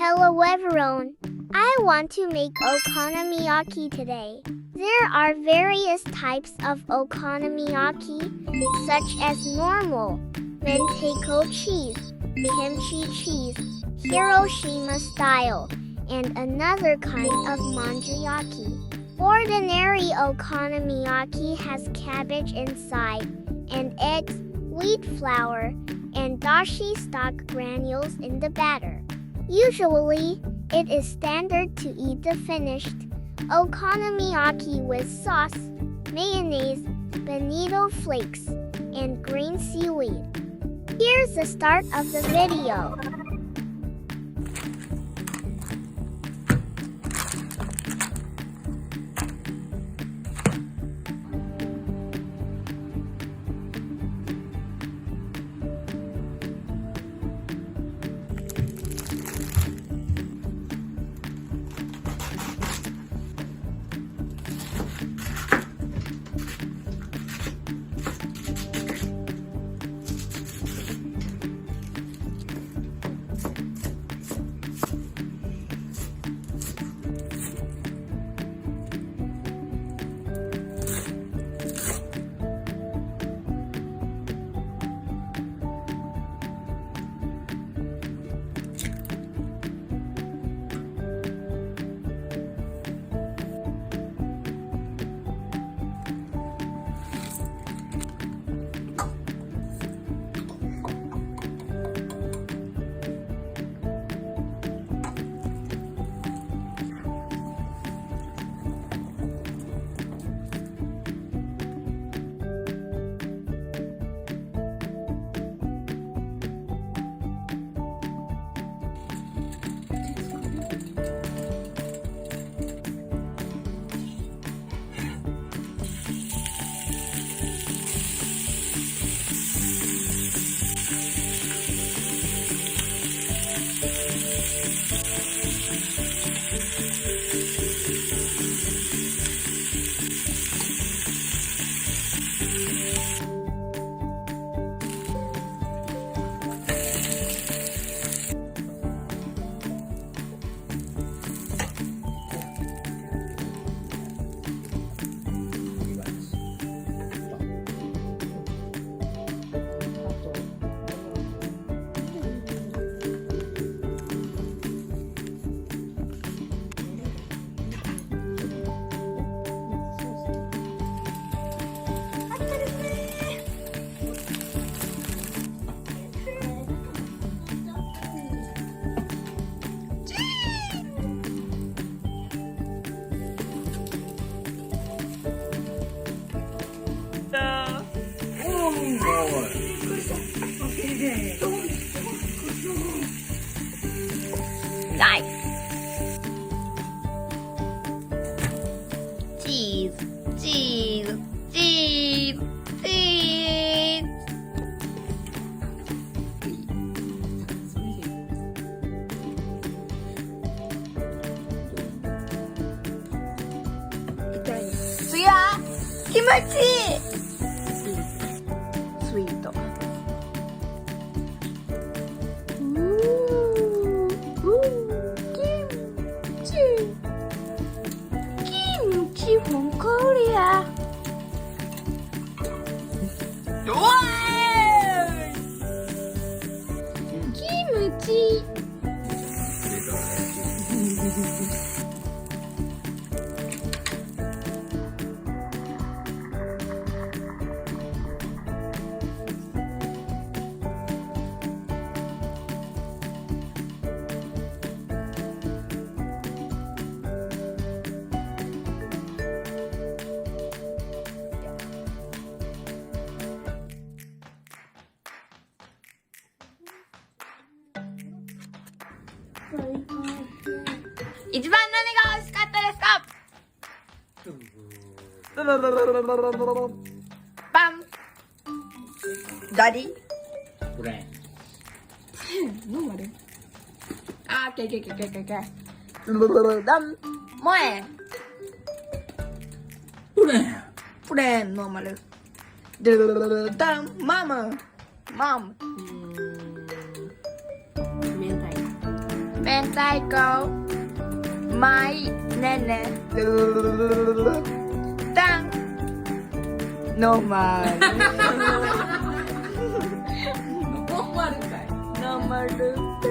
Hello everyone. I want to make okonomiyaki today. There are various types of okonomiyaki, such as normal, mentaiko cheese, kimchi cheese, Hiroshima-style, and another kind of manjayaki. Ordinary okonomiyaki has cabbage inside, and eggs, wheat flour, and dashi stock granules in the batter. Usually, it is standard to eat the finished okonomiyaki with sauce, mayonnaise, bonito flakes, and green seaweed. Here's the start of the video. Nice. Cheese, cheese, cheese, cheese. Suya, kimchi. Sweet. Kimchi from Korea. Wow! Kimchi.一番何が美味しかったですか？バンダディこれノーマルあーケーケーケーケーケーケーダンモエプレーンノーマルダンマムマム明太 mentaiko, my nene, dang, normal. ノーマルかい。normal.